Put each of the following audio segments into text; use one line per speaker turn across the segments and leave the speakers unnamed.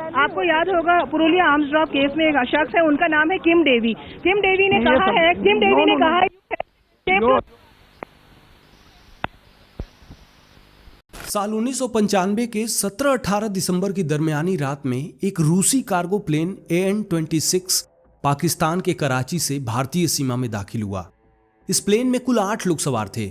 आपको याद होगा पुरुलिया आर्म्स ड्रॉप केस में एक शख्स है, उनका नाम है किम डेवी। किम डेवी ने कहा है
साल 1995 के 17-18 दिसंबर की दरमियानी रात में एक रूसी कार्गो प्लेन AN-26 पाकिस्तान के कराची से भारतीय सीमा में दाखिल हुआ। इस प्लेन में कुल 8 लोग सवार थे।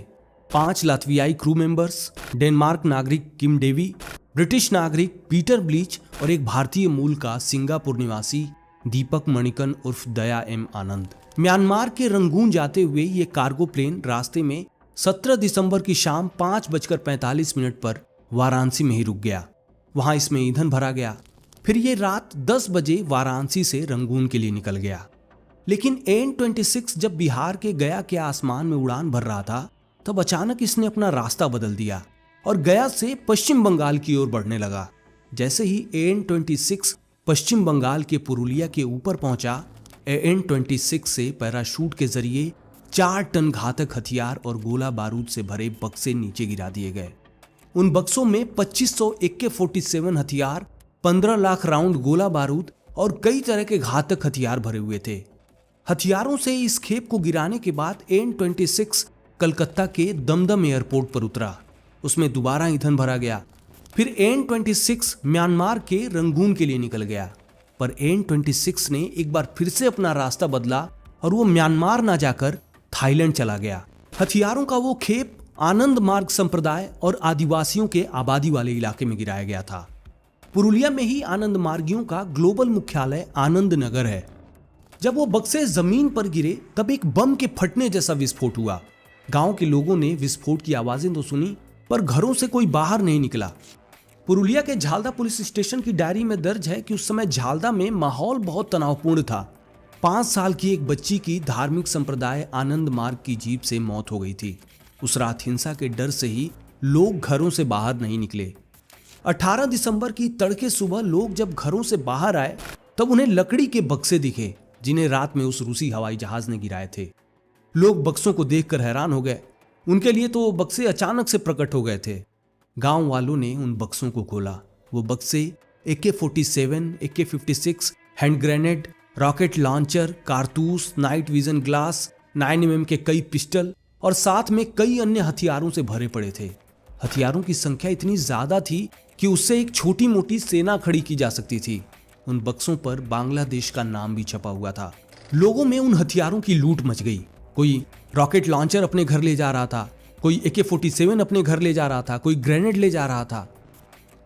5 लातवियाई क्रू मेंबर्स, डेनमार्क नागरिक किम डेवी, ब्रिटिश नागरिक पीटर ब्लीच और एक भारतीय मूल का सिंगापुर निवासी दीपक मणिकन उर्फ दया एम आनंद। म्यांमार के रंगून जाते हुए ये कार्गो प्लेन रास्ते में 17 दिसंबर की शाम 5:45 पर वाराणसी में ही रुक गया। वहां इसमें ईंधन भरा गया। फिर ये रात 10 बजे वाराणसी से रंगून के लिए निकल गया। लेकिन AN-26 जब बिहार के गया के आसमान में उड़ान भर रहा था, तब अचानक इसने अपना रास्ता बदल दिया और गया से पश्चिम बंगाल की ओर बढ़ने लगा। जैसे ही AN-26 पश्चिम बंगाल के पुरुलिया के ऊपर पहुंचा, AN-26 से पैराशूट के जरिए 4 टन घातक हथियार और गोला बारूद से भरे बक्से नीचे गिरा दिए गए। उन बक्सों में 2500 AK-47 हथियार, 15 लाख राउंड गोला बारूद और कई तरह के घातक हथियार भरे हुए थे। हथियारों से इस खेप को गिराने के बाद AN-26 कलकत्ता के दमदम एयरपोर्ट पर उतरा। उसमें दोबारा ईंधन भरा गया। फिर AN-26 म्यांमार के रंगून के लिए निकल गया, पर AN-26 ने एक बार फिर से अपना रास्ता बदला और वो म्यांमार ना जाकर थाईलैंड चला गया। हथियारों का वो खेप आनंद मार्ग संप्रदाय और आदिवासियों के आबादी वाले इलाके में गिराया गया था। पुरुलिया में ही आनंद मार्गियों का ग्लोबल मुख्यालय आनंद नगर है। जब वो बक्से जमीन पर गिरे, तब एक बम के फटने जैसा विस्फोट हुआ। गांव के लोगों ने विस्फोट की आवाजें तो सुनी, पर घरों से कोई बाहर नहीं निकला। पुरुलिया के झालदा पुलिस स्टेशन की डायरी में दर्ज है कि उस समय झालदा में माहौल बहुत तनावपूर्ण था। 5 साल की एक बच्ची की धार्मिक संप्रदाय आनंद मार्ग की जीप से मौत हो गई थी। उस रात हिंसा के डर से ही लोग घरों से बाहर नहीं निकले। 18 दिसंबर की तड़के सुबह लोग जब घरों से बाहर आए, तब उन्हें लकड़ी के बक्से दिखे, जिन्हें रात में उस रूसी हवाई जहाज ने गिराए थे। लोग बक्सों को देखकर हैरान हो गए। उनके लिए तो बक्से अचानक से प्रकट हो गए थे। गांव वालों ने उन बक्सों को खोला। वो बक्से AK-47, AK-56, hand grenade, rocket launcher, कारतूस, नाइट विजन ग्लास, 9mm के कई पिस्टल और साथ में कई अन्य हथियारों से भरे पड़े थे। हथियारों की संख्या इतनी ज्यादा थी कि उससे एक छोटी मोटी सेना खड़ी की जा सकती थी। उन बक्सों पर बांग्लादेश का नाम भी छपा हुआ था। लोगों में उन हथियारों की लूट मच गई। कोई रॉकेट लॉन्चर अपने घर ले जा रहा था, कोई AK-47 अपने घर ले जा रहा था, कोई ग्रेनेड ले जा रहा था।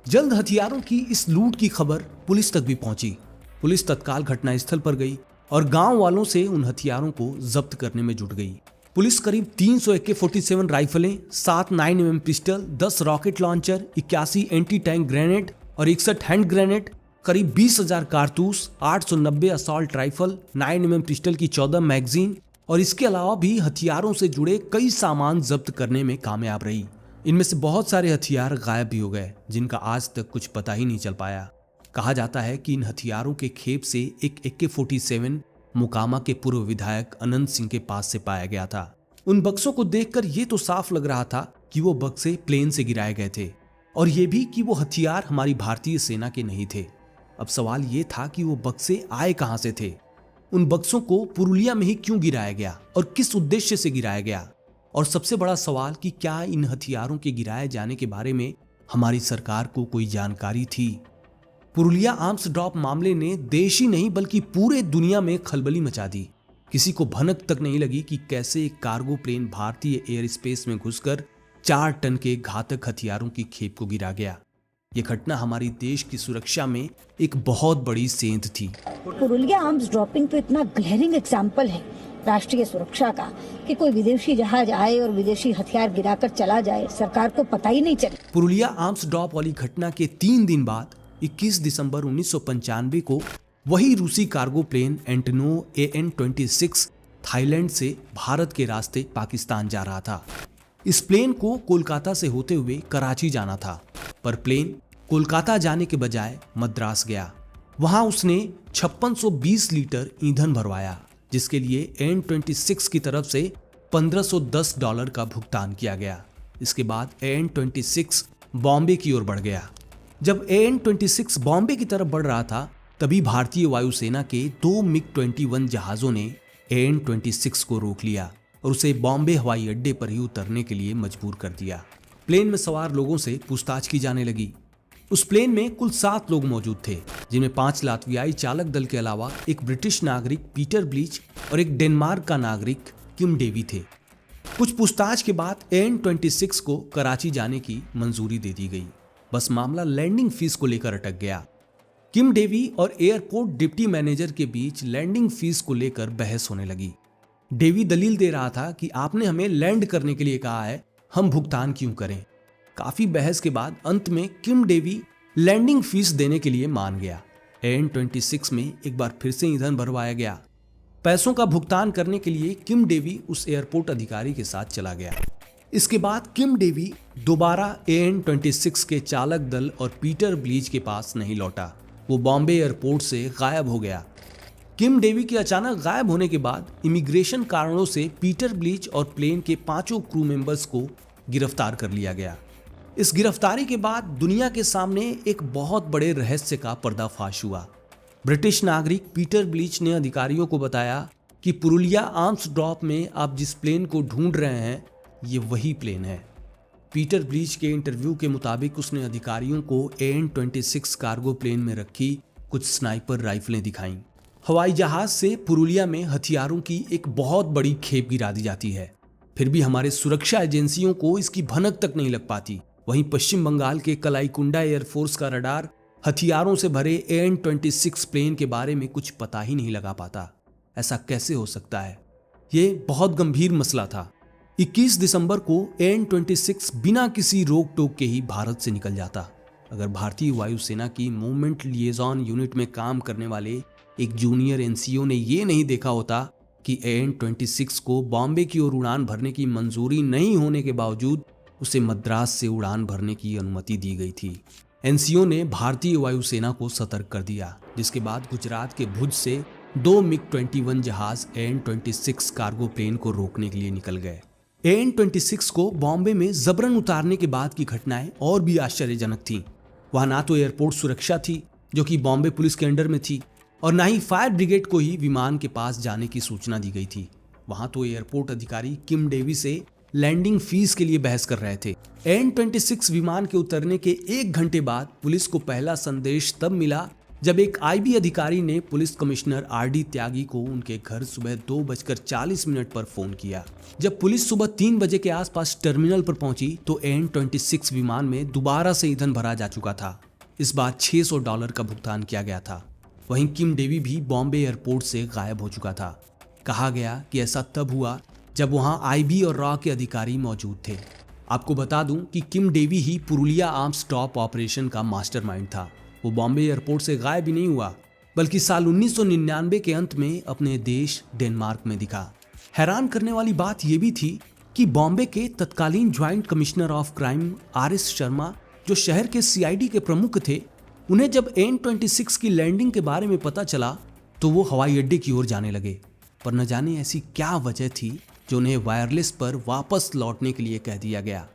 जल्द हथियारों की इस लूट की खबर पुलिस तक भी पहुंची। पुलिस तत्काल घटनास्थल पर गई और गांव वालों से उन हथियारों को जब्त करने में जुट गई। पुलिस करीब 300 AK-47 राइफलें, 7 9mm pistol, 10 rocket launcher, 81 anti tank grenade और 61 हैंड ग्रेनेड, करीब 20,000 कारतूस, 890 असॉल्ट राइफल, 9mm पिस्टल की 14 मैगजीन और इसके अलावा भी हथियारों से जुड़े कई सामान जब्त करने में कामयाब रही। इनमें से बहुत सारे हथियार गायब भी हो गए, जिनका आज तक कुछ पता ही नहीं चल पाया। कहा जाता है कि इन हथियारों के खेप से एक AK-47 मोकामा के पूर्व विधायक अनंत सिंह के पास से पाया गया था। उन बक्सों को देखकर यह तो साफ लग रहा था कि वो बक्से प्लेन से गिराए गए थे, और ये भी कि वो हथियार हमारी भारतीय सेना के नहीं थे। अब सवाल ये था कि वो बक्से आए कहां से थे। उन बक्सों को पुरुलिया में ही क्यों गिराया गया और किस उद्देश्य से गिराया गया, और सबसे बड़ा सवाल कि क्या इन हथियारों के गिराए जाने के बारे में हमारी सरकार को कोई जानकारी थी। पुरुलिया आर्म्स ड्रॉप मामले ने देश ही नहीं बल्कि पूरे दुनिया में खलबली मचा दी। किसी को भनक तक नहीं लगी कि कैसे एक कार्गो प्लेन भारतीय एयर स्पेस में घुसकर 4 टन के घातक हथियारों की खेप को गिरा गया। यह घटना हमारी देश की सुरक्षा में एक बहुत बड़ी सेंध थी।
पुरुलिया आर्म्स ड्रॉपिंग तो इतना ग्लेरिंग एग्जाम्पल है राष्ट्रीय सुरक्षा का कि कोई विदेशी जहाज आए और विदेशी हथियार गिराकर चला जाए, सरकार को पता ही नहीं चले।
पुरुलिया आर्म्स ड्रॉप वाली घटना के 3 दिन बाद 21 दिसंबर 1995 को वही रूसी cargo plane Antonov AN-26 Thailand से भारत के रास्ते पाकिस्तान जा रहा था। इस प्लेन को कोलकाता से होते हुए कराची जाना था, पर प्लेन कोलकाता जाने के बजाय मद्रास गया। वहां उसने 5620 लीटर ईंधन भरवाया, जिसके लिए AN-26 की तरफ से $1510 का भुगतान किया गया। इसके बाद AN-26 बॉम्बे की ओर बढ़ गया। जब AN-26 बॉम्बे की तरफ बढ़ रहा था, तभी भारतीय वायुसेना के 2 MiG-21 जहाजों ने AN-26 को रोक लिया और उसे बॉम्बे हवाई अड्डे पर ही उतरने के लिए मजबूर कर दिया। प्लेन में सवार लोगों से पूछताछ की जाने लगी। उस प्लेन में कुल 7 लोग मौजूद थे, जिनमें 5 लातवियाई चालक दल के अलावा एक ब्रिटिश नागरिक पीटर ब्लीच और एक डेनमार्क का नागरिक किम डेवी थे। कुछ पूछताछ के बाद AN-26 को कराची जाने की मंजूरी दे दी गई। बस मामला लैंडिंग फीस को लेकर अटक गया। किम डेवी और एयरपोर्ट डिप्टी मैनेजर के बीच लैंडिंग फीस को लेकर बहस होने लगी। डेवी दलील दे रहा था कि आपने हमें लैंड करने के लिए कहा है, हम भुगतान क्यों करें। काफी बहस के बाद अंत में किम डेवी लैंडिंग फीस देने के लिए मान गया। AN-26 में एक बार फिर से ईंधन भरवाया गया। पैसों का भुगतान करने के लिए किम डेवी उस एयरपोर्ट अधिकारी के साथ चला गया। इसके बाद किम डेवी दोबारा AN-26 के चालक दल और पीटर ब्लीच के पास नहीं लौटा। वो बॉम्बे एयरपोर्ट से गायब हो गया। किम डेवी के अचानक गायब होने के बाद इमिग्रेशन कारणों से पीटर ब्लीच और प्लेन के 5 क्रू मेंबर्स को गिरफ्तार कर लिया गया। इस गिरफ्तारी के बाद दुनिया के सामने एक बहुत बड़े रहस्य का पर्दाफाश हुआ। ब्रिटिश नागरिक पीटर ब्लीच ने अधिकारियों को बताया कि पुरुलिया आर्म्स ड्रॉप में आप जिस प्लेन को ढूंढ रहे हैं, ये वही प्लेन है। पीटर ब्लीच के इंटरव्यू के मुताबिक उसने अधिकारियों को AN-26 कार्गो प्लेन में रखी कुछ स्नाइपर राइफलें दिखाईं। हवाई जहाज से पुरुलिया में हथियारों की एक बहुत बड़ी खेप गिरा दी जाती है, फिर भी हमारे सुरक्षा एजेंसियों को इसकी भनक तक नहीं लग पाती। वहीं पश्चिम बंगाल के कलाईकुंडा एयरफोर्स का रडार हथियारों से भरे AN-26 प्लेन के बारे में कुछ पता ही नहीं लगा पाता। ऐसा कैसे हो सकता है? ये बहुत गंभीर मसला था। 21 दिसंबर को AN-26 बिना किसी रोक टोक के ही भारत से निकल जाता। अगर भारतीय वायुसेना की मूवमेंट लिएजॉन यूनिट में काम करने वाले एक जूनियर NCO ने ये नहीं देखा होता कि AN-26 को बॉम्बे की ओर उड़ान भरने की मंजूरी नहीं होने के बावजूद उसे मद्रास से उड़ान भरने की अनुमति दी गई थी। NCO ने भारतीय वायुसेना को सतर्क कर दिया, जिसके बाद गुजरात के भुज से 2 MiG-21 जहाज AN-26 कार्गो प्लेन को रोकने के लिए निकल गए। AN-26 को बॉम्बे में जबरन उतारने के बाद की घटनाएं और भी आश्चर्यजनक थीं। वहां ना तो एयरपोर्ट सुरक्षा थी, जो कि बॉम्बे पुलिस के अंडर में थी, और ना ही फायर ब्रिगेड को ही विमान के पास जाने की सूचना दी गई थी। वहां तो एयरपोर्ट अधिकारी किम डेवी से लैंडिंग फीस के लिए बहस कर रहे थे। AN-26 विमान के उतरने के 1 घंटे बाद पुलिस को पहला संदेश तब मिला जब एक IB अधिकारी ने पुलिस कमिश्नर RD त्यागी को उनके घर सुबह 2:40 पर फोन किया। जब पुलिस सुबह 3 बजे के आसपास टर्मिनल पर पहुंची तो AN-26 विमान में दोबारा से ईंधन भरा जा चुका था। इस बार $600 का भुगतान किया गया था। वहीं किम डेवी भी बॉम्बे एयरपोर्ट से गायब हो चुका था। कहा गया कि ऐसा तब हुआ जब वहां IB और रॉ के अधिकारी मौजूद थे। आपको बता दूं कि किम डेवी ही पुरुलिया आर्म्स ड्रॉप ऑपरेशन का मास्टरमाइंड था। वो बॉम्बे एयरपोर्ट से गायब ही नहीं हुआ, बल्कि साल 1999 के अंत में अपने देश डेनमार्क में दिखा। हैरान करने वाली बात यह भी थी कि बॉम्बे के तत्कालीन joint commissioner of crime RS Sharma, जो शहर के CID के प्रमुख थे, उन्हें जब AN-26 की लैंडिंग के बारे में पता चला तो वो हवाई अड्डे की ओर जाने लगे। पर न जाने ऐसी क्या वजह थी जो उन्हें वायरलेस पर वापस लौटने के लिए कह दिया गया।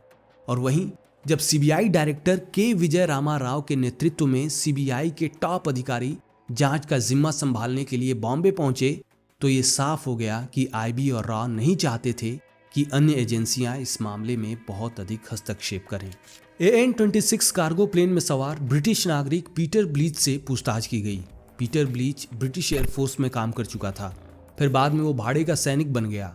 और वहीं जब CBI डायरेक्टर के विजय रामा राव के नेतृत्व में CBI के टॉप अधिकारी जांच का जिम्मा संभालने के लिए बॉम्बे पहुंचे तो ये साफ हो गया कि IB और रॉ नहीं चाहते थे कि अन्य एजेंसियां इस मामले में बहुत अधिक हस्तक्षेप करें। AN-26 कार्गो प्लेन में सवार ब्रिटिश नागरिक पीटर ब्लीच से पूछताछ की गई। पीटर ब्लीच ब्रिटिश एयरफोर्स में काम कर चुका था, फिर बाद में वो भाड़े का सैनिक बन गया।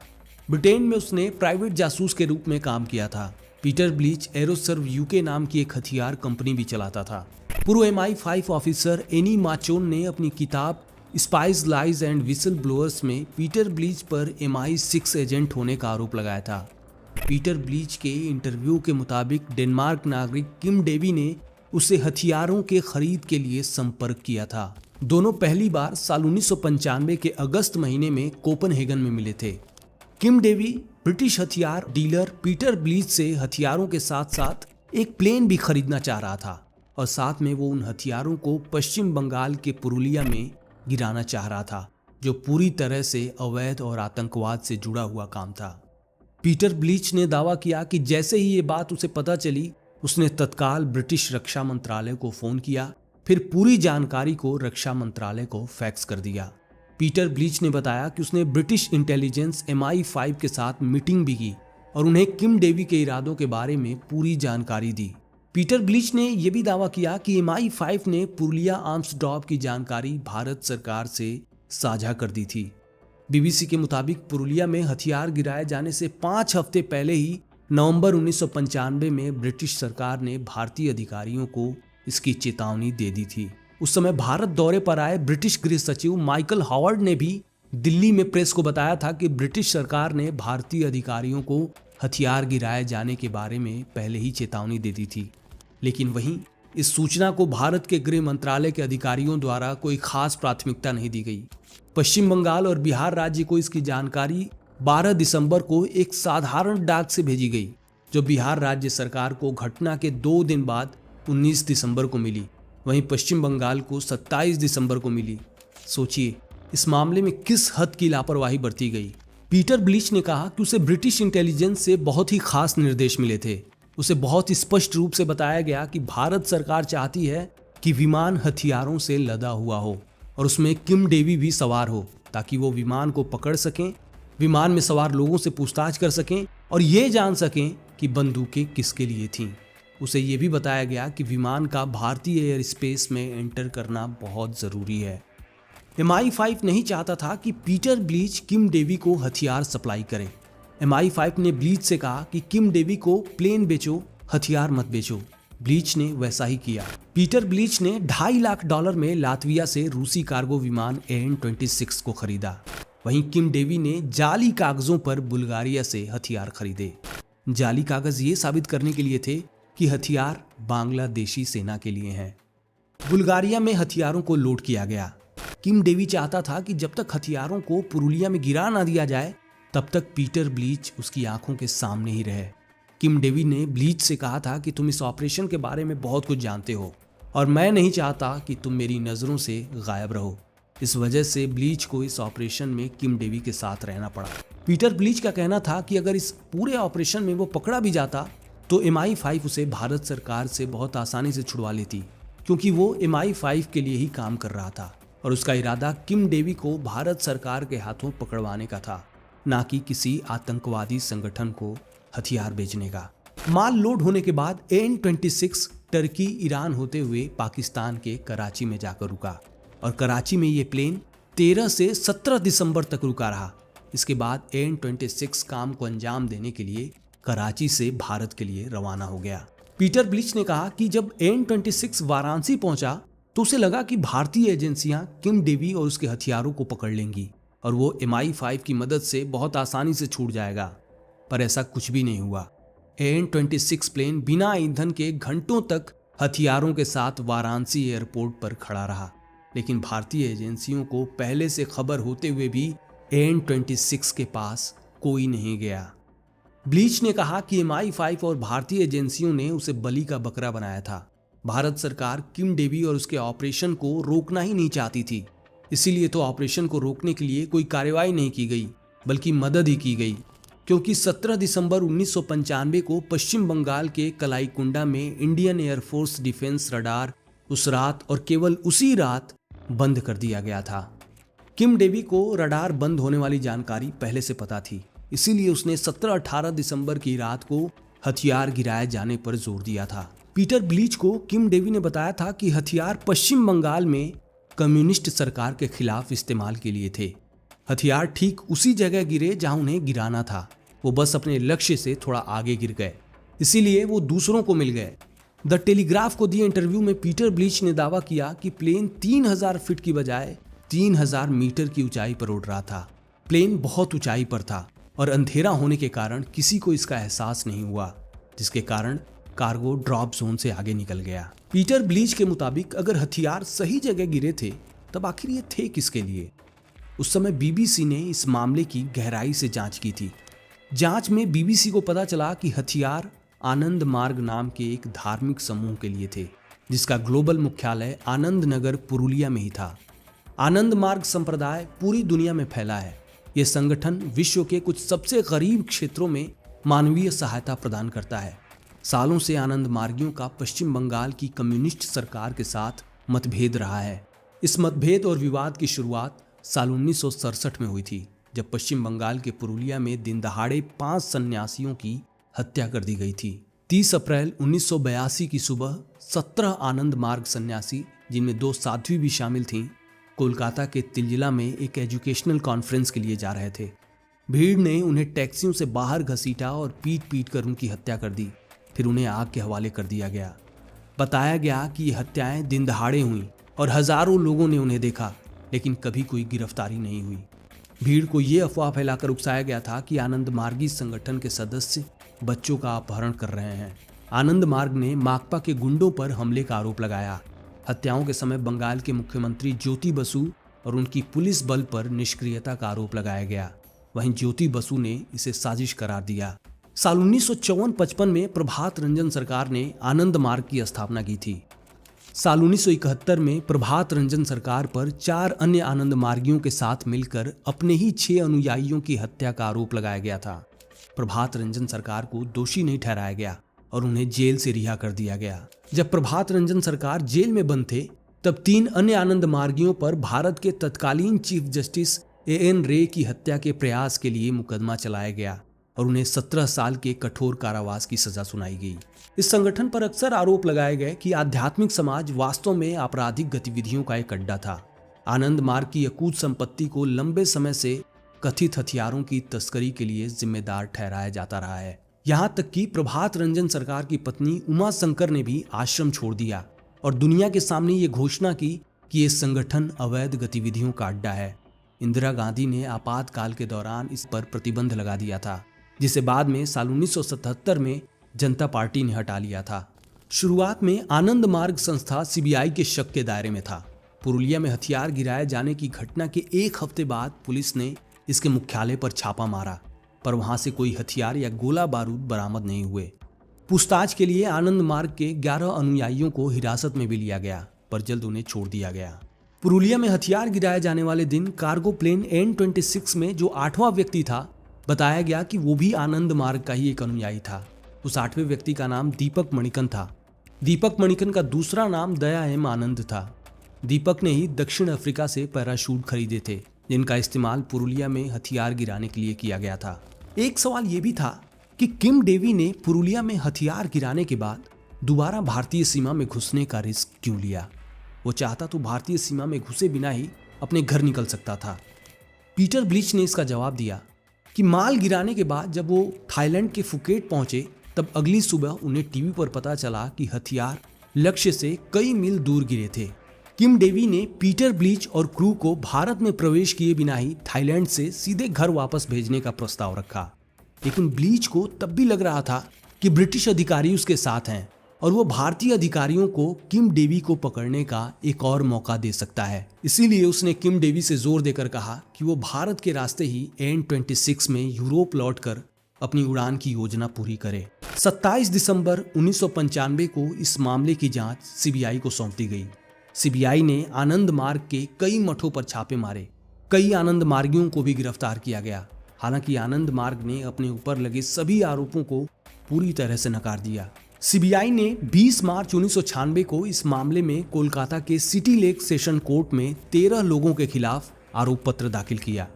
ब्रिटेन में उसने प्राइवेट जासूस के रूप में काम किया था। पीटर ब्लीच एरोसर्व UK नाम की एक हथियार कंपनी भी चलाता था। पूर्व MI5 ऑफिसर एनी माचोन ने अपनी किताब spice lies and whistle blowers में पीटर ब्लीच पर MI6 एजेंट होने का आरोप लगाया था। पीटर ब्लीच के इंटरव्यू के मुताबिक डेनमार्क नागरिक किम डेवी ने उसे हथियारों के खरीद के लिए संपर्क किया था। दोनों पहली बार साल 1995 के अगस्त महीने में कोपनहेगन में मिले थे। किम डेवी ब्रिटिश हथियार डीलर पीटर ब्लीच से हथियारों के साथ साथ एक प्लेन भी खरीदना चाह रहा था और साथ में वो उन हथियारों को पश्चिम बंगाल के पुरुलिया में गिराना चाह रहा था, जो पूरी तरह से अवैध और आतंकवाद से जुड़ा हुआ काम था। पीटर ब्लीच ने दावा किया कि जैसे ही ये बात उसे पता चली उसने तत्काल ब्रिटिश रक्षा मंत्रालय को फोन किया, फिर पूरी जानकारी को रक्षा मंत्रालय को फैक्स कर दिया। पीटर ब्लीच ने बताया कि उसने ब्रिटिश इंटेलिजेंस MI5 के साथ मीटिंग भी की और उन्हें किम डेवी के इरादों के बारे में पूरी जानकारी दी। पीटर ब्लीच ने यह भी दावा किया कि MI5 ने पुरुलिया आर्म्स ड्रॉप की जानकारी भारत सरकार से साझा कर दी थी। BBC के मुताबिक पुरुलिया में हथियार गिराए जाने से 5 हफ्ते पहले ही नवंबर 1995 में ब्रिटिश सरकार ने भारतीय अधिकारियों को इसकी चेतावनी दे दी थी। उस समय भारत दौरे पर आए ब्रिटिश गृह सचिव माइकल हॉवर्ड ने भी दिल्ली में प्रेस को बताया था कि ब्रिटिश सरकार ने भारतीय अधिकारियों को हथियार गिराए जाने के बारे में पहले ही चेतावनी दे दी थी। लेकिन वहीं इस सूचना को भारत के गृह मंत्रालय के अधिकारियों द्वारा कोई खास प्राथमिकता नहीं दी गई। पश्चिम बंगाल और बिहार राज्य को इसकी जानकारी 12 दिसंबर को एक साधारण डाक से भेजी गई, जो बिहार राज्य सरकार को घटना के 2 दिन बाद 19 दिसंबर को मिली। वहीं पश्चिम बंगाल को 27 दिसंबर को मिली। सोचिए इस मामले में किस हद की लापरवाही बरती गई। पीटर ब्लीच ने कहा कि उसे ब्रिटिश इंटेलिजेंस से बहुत ही खास निर्देश मिले थे। उसे बहुत ही स्पष्ट रूप से बताया गया कि भारत सरकार चाहती है कि विमान हथियारों से लदा हुआ हो और उसमें किम डेवी भी सवार हो, ताकि वो विमान को पकड़ सकें, विमान में सवार लोगों से पूछताछ कर सकें और ये जान सकें कि बंदूकें किसके लिए थीं। उसे ये भी बताया गया कि विमान का भारतीय एयर स्पेस में एंटर करना बहुत ज़रूरी है। MI5 नहीं चाहता था कि पीटर ब्लीच किम डेवी को हथियार सप्लाई करें। MI5 ने ब्लीच से कहा कि किम डेवी को प्लेन बेचो, हथियार मत बेचो। ब्लीच ने वैसा ही किया। पीटर ब्लीच ने $2.5 लाख में लातविया से रूसी कार्गो विमान AN-26 को खरीदा। वहीं किम डेवी ने जाली कागजों पर बुल्गारिया से हथियार खरीदे। जाली कागज ये साबित करने के लिए थे कि हथियार बांग्लादेशी सेना के लिए हैं। बुल्गारिया में हथियारों को लोड किया गया। किम डेवी चाहता था कि जब तक हथियारों को पुरुलिया में गिरा ना दिया जाए, तब तक पीटर ब्लीच उसकी आंखों के सामने ही रहे। किम डेवी ने ब्लीच से कहा था कि तुम इस ऑपरेशन के बारे में बहुत कुछ जानते हो और मैं नहीं चाहता कि तुम मेरी नज़रों से गायब रहो। इस वजह से ब्लीच को इस ऑपरेशन में किम डेवी के साथ रहना पड़ा। पीटर ब्लीच का कहना था कि अगर इस पूरे ऑपरेशन में वो पकड़ा भी जाता तो MI5 उसे भारत सरकार से बहुत आसानी से छुड़वा लेती, क्योंकि वो MI5 के लिए ही काम कर रहा था और उसका इरादा किम डेवी को भारत सरकार के हाथों पकड़वाने का था, ना कि किसी आतंकवादी संगठन को हथियार बेचने का। माल लोड होने के बाद AN-26 टर्की ईरान होते हुए पाकिस्तान के कराची में जाकर रुका और कराची में ये प्लेन 13 से 17 दिसंबर तक रुका रहा। इसके बाद AN-26 काम को अंजाम देने के लिए कराची से भारत के लिए रवाना हो गया। पीटर ब्लीच ने कहा कि जब AN-26 वाराणसी पहुंचा तो उसे लगा कि भारतीय एजेंसियां किम डेवी और उसके हथियारों को पकड़ लेंगी और वो MI5 की मदद से बहुत आसानी से छूट जाएगा, पर ऐसा कुछ भी नहीं हुआ। AN-26 प्लेन बिना ईंधन के घंटों तक हथियारों के साथ वाराणसी एयरपोर्ट पर खड़ा रहा, लेकिन भारतीय एजेंसियों को पहले से खबर होते हुए भी AN-26 के पास कोई नहीं गया। ब्लीच ने कहा कि MI5 और भारतीय एजेंसियों ने उसे बलि का बकरा बनाया था। भारत सरकार किम डेवी और उसके ऑपरेशन को रोकना ही नहीं चाहती थी, इसीलिए तो ऑपरेशन को रोकने के लिए कोई कार्रवाई नहीं की गई, बल्कि मदद ही की गई, क्योंकि 17 दिसंबर 1995 को पश्चिम बंगाल के कलाईकुंडा में इंडियन एयरफोर्स डिफेंस रडार उस रात और केवल उसी रात बंद कर दिया गया था। किम डेवी को रडार बंद होने वाली जानकारी पहले से पता थी, इसीलिए उसने 17-18 दिसंबर की रात को हथियार गिराए जाने पर जोर दिया था। पीटर ब्लीच को किम डेवी ने बताया था कि हथियार पश्चिम बंगाल में कम्युनिस्ट सरकार के खिलाफ इस्तेमाल के लिए थे। हथियार ठीक उसी जगह गिरे जहां उन्हें गिराना था, वो बस अपने लक्ष्य से थोड़ा आगे गिर गए, इसीलिए वो दूसरों को मिल गए। द टेलीग्राफ को दिए इंटरव्यू में पीटर ब्लीच ने दावा किया कि प्लेन 3000 फीट की बजाय 3000 मीटर की ऊंचाई पर उड़ रहा था। प्लेन बहुत ऊंचाई पर था और अंधेरा होने के कारण किसी को इसका एहसास नहीं हुआ, जिसके कारण कार्गो ड्रॉप जोन से आगे निकल गया। पीटर ब्लीच के मुताबिक अगर हथियार सही जगह गिरे थे तब आखिर ये थे किसके लिए। उस समय BBC ने इस मामले की गहराई से जांच की थी। जांच में BBC को पता चला कि हथियार आनंद मार्ग नाम के एक धार्मिक समूह के लिए थे, जिसका ग्लोबल मुख्यालय आनंद नगर पुरुलिया में ही था। आनंद मार्ग संप्रदाय पूरी दुनिया में फैला है। यह संगठन विश्व के कुछ सबसे गरीब क्षेत्रों में मानवीय सहायता प्रदान करता है। सालों से आनंद मार्गियों का पश्चिम बंगाल की कम्युनिस्ट सरकार के साथ मतभेद रहा है। इस मतभेद और विवाद की शुरुआत साल 1967 में हुई थी, जब पश्चिम बंगाल के पुरुलिया में दिन दहाड़े 5 सन्यासियों की हत्या कर दी गई थी। 30 अप्रैल 1982 की सुबह 17 आनंद मार्ग सन्यासी, जिनमें 2 साध्वी भी शामिल थीं, कोलकाता के तिलजिला में एक एजुकेशनल कॉन्फ्रेंस के लिए जा रहे थे। भीड़ ने उन्हें टैक्सियों से बाहर घसीटा और पीट कर उनकी हत्या कर दी। फिर उन्हें आग के हवाले कर दिया गया। बताया गया कि ये हत्याएं दिन दहाड़े हुई और हजारों लोगों ने उन्हें देखा, लेकिन कभी कोई गिरफ्तारी नहीं हुई। भीड़ को ये अफवाह फैलाकर उकसाया गया था कि आनंद मार्गी संगठन के सदस्य बच्चों का अपहरण कर रहे हैं। आनंद मार्ग ने माकपा के गुंडों पर हमले का आरोप लगाया। हत्याओं के समय बंगाल के मुख्यमंत्री ज्योति बसु और उनकी पुलिस बल पर निष्क्रियता का आरोप लगाया गया। वहीं ज्योति बसु ने इसे साजिश करार दिया। साल 1954-55 में प्रभात रंजन सरकार ने आनंद मार्ग की स्थापना की थी। साल 1971 में प्रभात रंजन सरकार पर 4 अन्य आनंद मार्गियों के साथ मिलकर अपने ही 6 अनुयायियों की हत्या का आरोप लगाया गया था। प्रभात रंजन सरकार को दोषी नहीं ठहराया गया और उन्हें जेल से रिहा कर दिया गया। जब प्रभात रंजन सरकार जेल में बंद थे, तब 3 अन्य आनंद मार्गियों पर भारत के तत्कालीन चीफ जस्टिस A.N. रे की हत्या के प्रयास के लिए मुकदमा चलाया गया और उन्हें 17 साल के कठोर कारावास की सजा सुनाई गई। इस संगठन पर अक्सर आरोप लगाए गए कि आध्यात्मिक समाज वास्तव में आपराधिक गतिविधियों का एक अड्डा था। आनंद मार्ग की अकूत संपत्ति को लंबे समय से कथित हथियारों की तस्करी के लिए जिम्मेदार ठहराया जाता रहा है। यहाँ तक कि प्रभात रंजन सरकार की पत्नी उमा शंकर ने भी आश्रम छोड़ दिया और दुनिया के सामने ये घोषणा की कि ये संगठन अवैध गतिविधियों का अड्डा है। इंदिरा गांधी ने आपातकाल के दौरान इस पर प्रतिबंध लगा दिया था, जिसे बाद में साल 1977 में जनता पार्टी ने हटा लिया था। शुरुआत में आनंद मार्ग संस्था CBI के शक के दायरे में था। पुरुलिया में हथियार गिराए जाने की घटना के 1 हफ्ते बाद पुलिस ने इसके मुख्यालय पर छापा मारा, पर वहां से कोई हथियार या गोला बारूद बरामद नहीं हुए। पूछताछ के लिए आनंद मार्ग के 11 अनुयायियों को हिरासत में भी लिया गया, पर जल्द उन्हें छोड़ दिया गया। पुरुलिया में हथियार गिराए जाने वाले दिन कार्गो प्लेन AN-26 में जो 8वां व्यक्ति था, बताया गया कि वो भी आनंद मार्ग का ही एक अनुयायी था। उस 8वें व्यक्ति का नाम दीपक मणिकन था। दीपक मणिकन का दूसरा नाम दया M आनंद था। दीपक ने ही दक्षिण अफ्रीका से पैराशूट खरीदे थे, जिनका इस्तेमाल पुरुलिया में हथियार गिराने के लिए किया गया था। एक सवाल यह भी था कि किम डेवी ने पुरुलिया में हथियार गिराने के बाद दोबारा भारतीय सीमा में घुसने का रिस्क क्यों लिया? वो चाहता तो भारतीय सीमा में घुसे बिना ही अपने घर निकल सकता था। पीटर ब्लीच ने इसका जवाब दिया कि माल गिराने के बाद जब वो थाईलैंड के फुकेट पहुंचे, तब अगली सुबह उन्हें टीवी पर पता चला कि हथियार लक्ष्य से कई मील दूर गिरे थे। किम डेवी ने पीटर ब्लीच और क्रू को भारत में प्रवेश किए बिना ही थाईलैंड से सीधे घर वापस भेजने का प्रस्ताव रखा, लेकिन ब्लीच को तब भी लग रहा था कि ब्रिटिश अधिकारी उसके साथ हैं और वो भारतीय अधिकारियों को किम डेवी को पकड़ने का एक और मौका दे सकता है। इसीलिए उसने किम डेवी से जोर देकर कहा कि वो भारत के रास्ते ही AN-26 में यूरोप लौटकर अपनी उड़ान की योजना पूरी करे। 27 दिसंबर 1995 को इस मामले की जांच CBI को सौंप दी गई। CBI ने आनंद मार्ग के कई मठों पर छापे मारे। कई आनंद मार्गियों को भी गिरफ्तार किया गया। हालांकि आनंद मार्ग ने अपने ऊपर लगे सभी आरोपों को पूरी तरह से नकार दिया। CBI ने 20 मार्च 1996 को इस मामले में कोलकाता के सिटी लेक सेशन कोर्ट में 13 लोगों के खिलाफ आरोप पत्र दाखिल किया।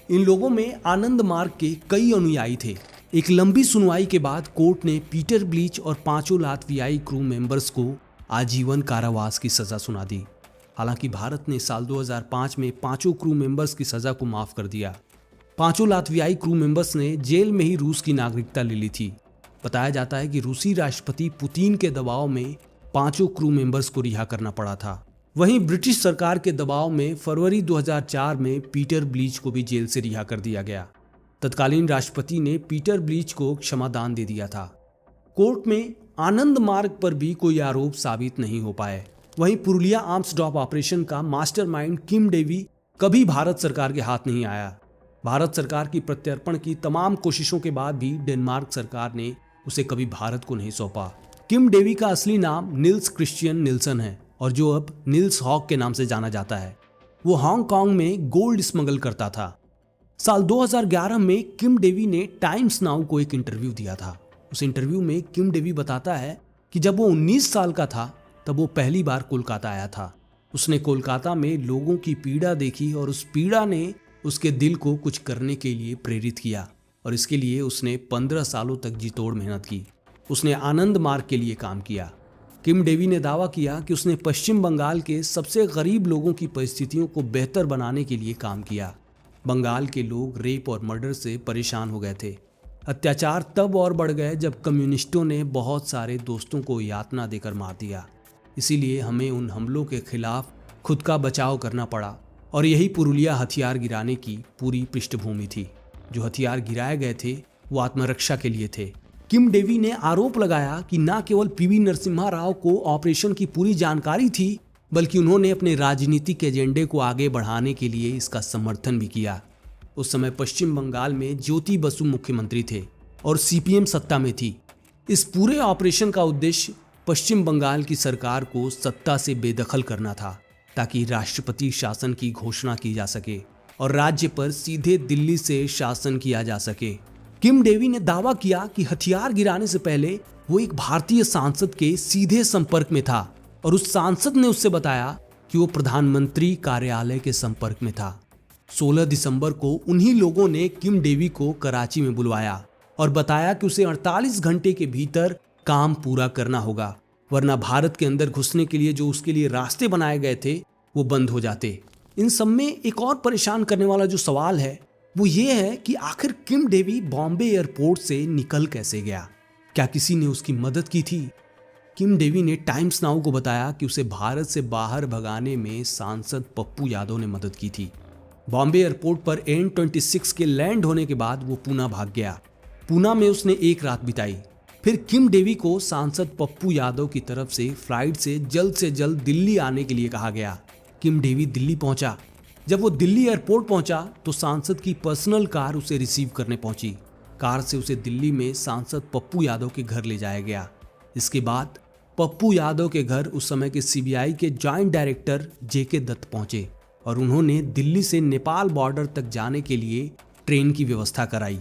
इन लोगों में आनंद मार्ग के कई अनुयायी थे। एक लंबी सुनवाई के बाद कोर्ट ने पीटर ब्लीच और 5 लातवियाई क्रू मेंबर्स को आजीवन कारावास की सजा सुना दी। हालांकि भारत ने साल 2005 में 5 क्रू मेंबर्स की सजा को माफ कर दिया। 5 लातवियाई क्रू मेंबर्स ने जेल में ही रूस की नागरिकता ले ली थी। बताया जाता है कि रूसी राष्ट्रपति पुतिन के दबाव में 5 क्रू मेंबर्स को रिहा करना पड़ा था। वहीं ब्रिटिश सरकार के दबाव में फरवरी 2004 में पीटर ब्लीच को भी जेल से रिहा कर दिया गया। तत्कालीन राष्ट्रपति ने पीटर ब्लीच को क्षमादान दे दिया था। कोर्ट में आनंद मार्ग पर भी कोई आरोप साबित नहीं हो पाए। वहीं पुरुलिया आर्म्स ड्रॉप ऑपरेशन का मास्टरमाइंड किम डेवी कभी भारत सरकार के हाथ नहीं आया। भारत सरकार की प्रत्यर्पण की तमाम कोशिशों के बाद भी डेनमार्क सरकार ने उसे कभी भारत को नहीं सौंपा। किम डेवी का असली नाम निल्स क्रिश्चियन निल्सन है और जो अब निल्स हॉक के नाम से जाना जाता है। वो हांगकांग में गोल्ड स्मगल करता था। साल 2011 में किम डेवी ने टाइम्स नाउ को एक इंटरव्यू दिया था। उस इंटरव्यू में किम डेवी बताता है कि जब वो 19 साल का था तब वो पहली बार कोलकाता आया था। उसने कोलकाता में लोगों की पीड़ा देखी और उस पीड़ा ने उसके दिल को कुछ करने के लिए प्रेरित किया और इसके लिए उसने 15 सालों तक जी तोड़ मेहनत की। उसने आनंद मार्ग के लिए काम किया। किम डेवी ने दावा किया कि उसने पश्चिम बंगाल के सबसे गरीब लोगों की परिस्थितियों को बेहतर बनाने के लिए काम किया। बंगाल के लोग रेप और मर्डर से परेशान हो गए थे। अत्याचार तब और बढ़ गए जब कम्युनिस्टों ने बहुत सारे दोस्तों को यातना देकर मार दिया। इसीलिए हमें उन हमलों के खिलाफ खुद का बचाव करना पड़ा और यही पुरुलिया हथियार गिराने की पूरी पृष्ठभूमि थी। जो हथियार गिराए गए थे वो आत्मरक्षा के लिए थे। किम डेवी ने आरोप लगाया कि न केवल पीवी नरसिम्हा राव को ऑपरेशन की पूरी जानकारी थी, बल्कि उन्होंने अपने राजनीतिक एजेंडे को आगे बढ़ाने के लिए इसका समर्थन भी किया। उस समय पश्चिम बंगाल में ज्योति बसु मुख्यमंत्री थे और सीपीएम सत्ता में थी। इस पूरे ऑपरेशन का उद्देश्य पश्चिम बंगाल की सरकार को सत्ता से बेदखल करना था, ताकि राष्ट्रपति शासन की घोषणा की जा सके और राज्य पर सीधे दिल्ली से शासन किया जा सके। किम डेवी ने दावा किया कि हथियार गिराने से पहले वो एक भारतीय सांसद के सीधे संपर्क में था और उस सांसद ने उससे बताया कि वो प्रधानमंत्री कार्यालय के संपर्क में था। 16 दिसंबर को उन्हीं लोगों ने किम डेवी को कराची में बुलवाया और बताया कि उसे 48 घंटे के भीतर काम पूरा करना होगा, वरना भारत के अंदर घुसने के लिए जो उसके लिए रास्ते बनाए गए थे वो बंद हो जाते। इन सब में एक और परेशान करने वाला जो सवाल है वो ये है कि आखिर किम डेवी बॉम्बे एयरपोर्ट से निकल कैसे गया? क्या किसी ने उसकी मदद की थी? किम डेवी ने टाइम्स नाउ को बताया कि उसे भारत से बाहर भगाने में सांसद पप्पू यादव ने मदद की थी। बॉम्बे एयरपोर्ट पर AN-26 के लैंड होने के बाद वो पूना भाग गया। पूना में उसने एक रात बिताई। फिर किम डेवी को सांसद पप्पू यादव की तरफ से फ्लाइट से जल्द दिल्ली आने के लिए कहा गया। किम डेवी दिल्ली पहुंचा। जब वो दिल्ली एयरपोर्ट पहुंचा तो सांसद की पर्सनल कार उसे रिसीव करने पहुंची। कार से उसे दिल्ली में सांसद पप्पू यादव के घर ले जाया गया। इसके बाद पप्पू यादव के घर उस समय के सीबीआई के जॉइंट डायरेक्टर जेके दत्त पहुंचे और उन्होंने दिल्ली से नेपाल बॉर्डर तक जाने के लिए ट्रेन की व्यवस्था कराई।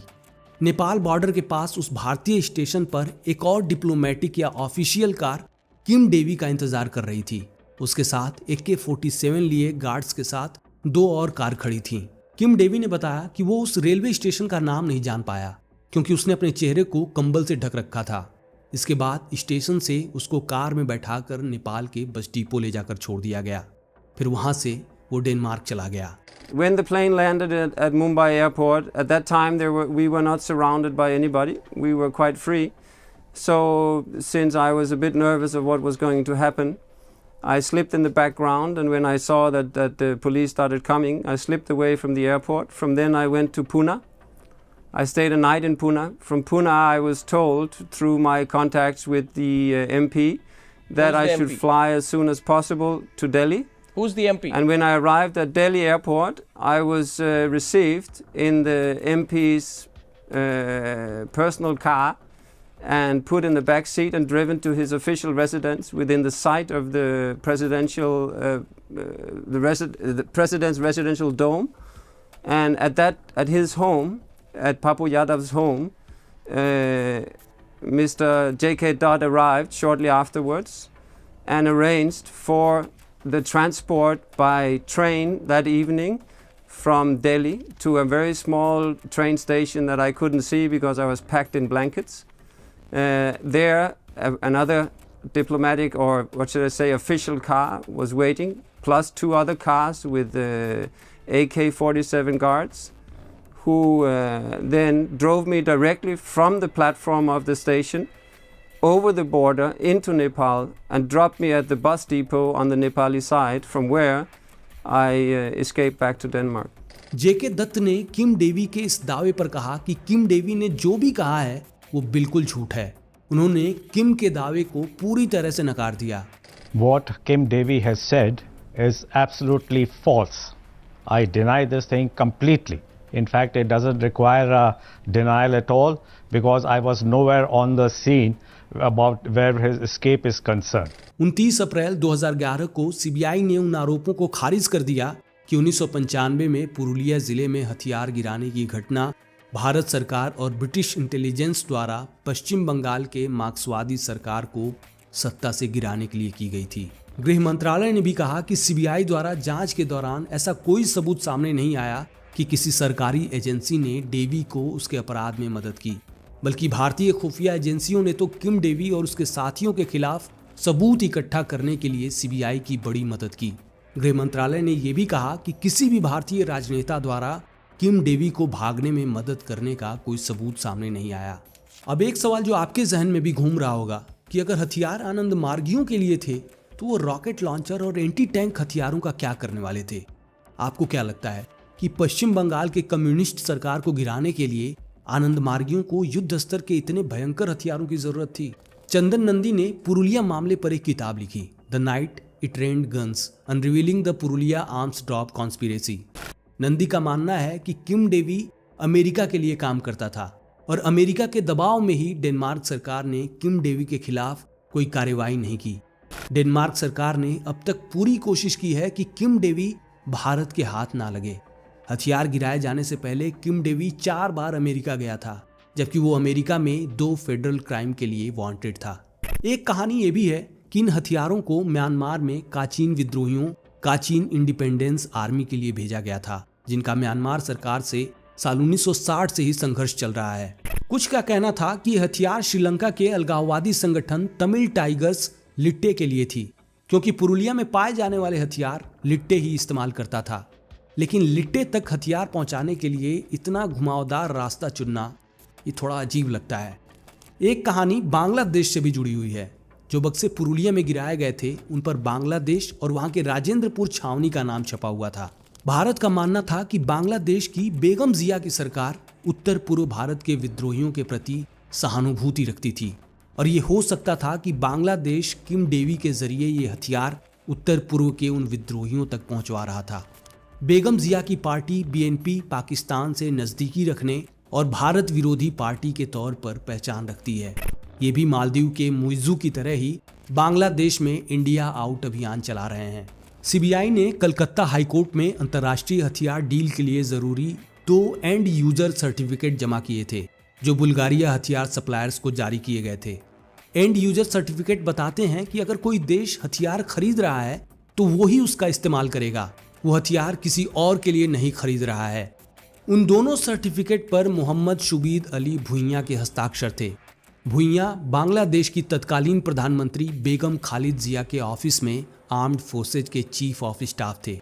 नेपाल बॉर्डर के पास उस भारतीय स्टेशन पर एक और डिप्लोमेटिक या ऑफिशियल कार किम डेवी का इंतजार कर रही थी। उसके साथ AK-47 लिए गार्ड्स के साथ 2 और कार खड़ी थीं। किम डेवी ने बताया कि वो उस रेलवे स्टेशन का नाम नहीं जान पाया क्योंकि उसने अपने चेहरे को कंबल से ढक रखा था। इसके बाद स्टेशन से उसको कार में बैठाकर नेपाल के बस डिपो ले जाकर छोड़ दिया गया। फिर वहां से वो डेनमार्क चला गया।
When the plane landed at Mumbai airport, at that time we were not surrounded by anybody. We were quite free. So since I was a bit nervous of what was going to happen, I slipped in the background, and when I saw that the police started coming, I slipped away from the airport. From then I went to Pune. I stayed a night in Pune. From Pune I was told through my contacts with the MP that I should fly as soon as possible to Delhi.
Who's the MP?
And when I arrived at Delhi airport, I was received in the MP's personal car and put in the back seat and driven to his official residence within the sight of the the president's residential dome. And at his home, at Papu Yadav's home, Mr. J.K. Dodd arrived shortly afterwards and arranged for the transport by train that evening from Delhi to a very small train station that I couldn't see because I was packed in blankets. There, another diplomatic, or what should I say, official car was waiting, plus 2 other cars with AK-47 guards, who then drove me directly from the platform of the station over the border into Nepal and dropped me at the bus depot on the Nepali side, from where I escaped back to Denmark.
जेके दत्त ने किम Davy के इस दावे पर कहा कि किम Davy ने जो भी कहा है वो बिल्कुल झूठ है। उन्होंने किम के दावे को पूरी तरह से नकार दिया।
What Kim Devi has said is absolutely false. I deny this thing completely. In fact, it doesn't require a denial at all because I was nowhere on the scene about where his escape is concerned.
29 अप्रैल 2011 को CBI ने उन आरोपों को खारिज कर दिया कि 1995 में पुरुलिया जिले में हथियार गिराने की घटना भारत सरकार और ब्रिटिश इंटेलिजेंस द्वारा पश्चिम बंगाल के मार्क्सवादी सरकार को सत्ता से गिराने के लिए की गई थी। गृह मंत्रालय ने भी कहा कि सीबीआई द्वारा जांच के दौरान ऐसा कोई सबूत सामने नहीं आया कि किसी सरकारी एजेंसी ने डेवी को उसके अपराध में मदद की, बल्कि भारतीय खुफिया एजेंसियों ने तो किम डेवी और उसके साथियों के खिलाफ सबूत इकट्ठा करने के लिए सीबीआई की बड़ी मदद की। गृह मंत्रालय ने यह भी कहा कि किसी भी भारतीय राजनेता द्वारा किम डेवी को भागने में मदद करने का कोई सबूत सामने नहीं आया। अब एक सवाल जो आपके जहन में भी घूम रहा होगा कि अगर हथियार आनंद मार्गियों के लिए थे तो वो रॉकेट लॉन्चर और एंटी टैंक हथियारों का क्या करने वाले थे? आपको क्या लगता है कि पश्चिम बंगाल के कम्युनिस्ट सरकार को गिराने के लिए आनंद मार्गियों को युद्ध स्तर के इतने भयंकर हथियारों की जरूरत थी? चंदन नंदी ने पुरुलिया मामले पर एक किताब लिखी, the night it rained guns unravelling the Purulia arms drop conspiracy. Nandi का मानना है कि किम डेवी अमेरिका के लिए काम करता था और अमेरिका के दबाव में ही डेनमार्क सरकार ने किम डेवी के खिलाफ कोई कार्रवाई नहीं की। डेनमार्क सरकार ने अब तक पूरी कोशिश की है कि किम डेवी भारत के हाथ ना लगे। हथियार गिराए जाने से पहले किम डेवी 4 बार अमेरिका गया था, जबकि वो अमेरिका में 2 फेडरल क्राइम के लिए वांटेड था। एक कहानी ये भी है कि इन हथियारों को म्यांमार में काचीन विद्रोहियों, काचीन इंडिपेंडेंस आर्मी के लिए भेजा गया था, जिनका म्यांमार सरकार से साल 1960 से ही संघर्ष चल रहा है। कुछ का कहना था कि हथियार श्रीलंका के अलगाववादी संगठन तमिल टाइगर्स लिट्टे के लिए थी, क्योंकि पुरुलिया में पाए जाने वाले हथियार लिट्टे ही इस्तेमाल करता था। लेकिन लिट्टे तक हथियार पहुंचाने के लिए इतना घुमावदार रास्ता चुनना ये थोड़ा अजीब लगता है। एक कहानी बांग्लादेश से भी जुड़ी हुई है। जो बक्से पुरुलिया में गिराए गए थे उन पर बांग्लादेश और वहां के राजेंद्रपुर छावनी का नाम छपा हुआ था। भारत का मानना था कि बांग्लादेश की बेगम जिया की सरकार उत्तर पूर्व भारत के विद्रोहियों के प्रति सहानुभूति रखती थी और ये हो सकता था कि बांग्लादेश किम डेवी के जरिए ये हथियार उत्तर पूर्व के उन विद्रोहियों तक पहुंचवा रहा था। बेगम जिया की पार्टी बीएनपी पाकिस्तान से नजदीकी रखने और भारत विरोधी पार्टी के तौर पर पहचान रखती है। ये भी मालदीव के मुइज़्ज़ू की तरह ही बांग्लादेश में इंडिया आउट अभियान चला रहे हैं। सीबीआई ने कलकत्ता हाईकोर्ट में अंतर्राष्ट्रीय हथियार डील के लिए जरूरी 2 एंड यूजर सर्टिफिकेट जमा किए थे, जो बुल्गारिया हथियार सप्लायर्स को जारी किए गए थे। एंड यूजर सर्टिफिकेट बताते हैं कि अगर कोई देश हथियार खरीद रहा है तो वो ही उसका इस्तेमाल करेगा, वो हथियार किसी और के लिए नहीं खरीद रहा है। उन दोनों सर्टिफिकेट पर मोहम्मद शुबीद अली भुइयां के हस्ताक्षर थे। भुइयां बांग्लादेश की तत्कालीन प्रधानमंत्री बेगम खालिद जिया के ऑफिस में आर्म्ड फोर्सेज के चीफ ऑफ स्टाफ थे।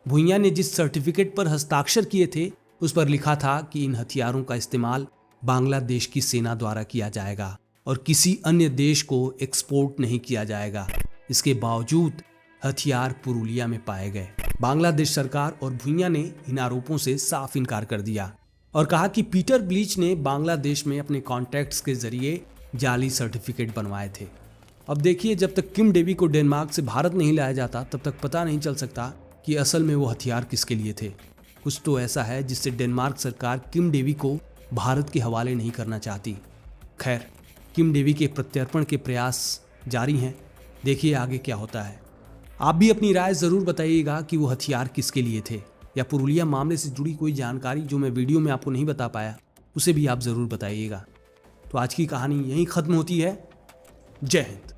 भुइयां ने जिस सर्टिफिकेट पर हस्ताक्षर किए थे उस पर लिखा था कि इन हथियारों का इस्तेमाल बांग्लादेश की सेना द्वारा किया जाएगा और किसी अन्य देश को एक्सपोर्ट नहीं किया जाएगा। इसके बावजूद हथियार पुरुलिया में पाए गए। बांग्लादेश सरकार और भुइयां ने इन आरोपों से साफ इनकार कर दिया और कहा कि पीटर ब्लीच ने बांग्लादेश में अपने कॉन्टैक्ट्स के जरिए जाली सर्टिफिकेट बनवाए थे। अब देखिए, जब तक किम डेवी को डेनमार्क से भारत नहीं लाया जाता तब तक पता नहीं चल सकता कि असल में वो हथियार किसके लिए थे। कुछ तो ऐसा है जिससे डेनमार्क सरकार किम डेवी को भारत के हवाले नहीं करना चाहती। खैर, किम डेवी के प्रत्यर्पण के प्रयास जारी हैं। देखिए आगे क्या होता है। आप भी अपनी राय ज़रूर बताइएगा कि वो हथियार किसके लिए थे, या पुरुलिया मामले से जुड़ी कोई जानकारी जो मैं वीडियो में आपको नहीं बता पाया उसे भी आप ज़रूर बताइएगा। तो आज की कहानी यहीं ख़त्म होती है। जय हिंद।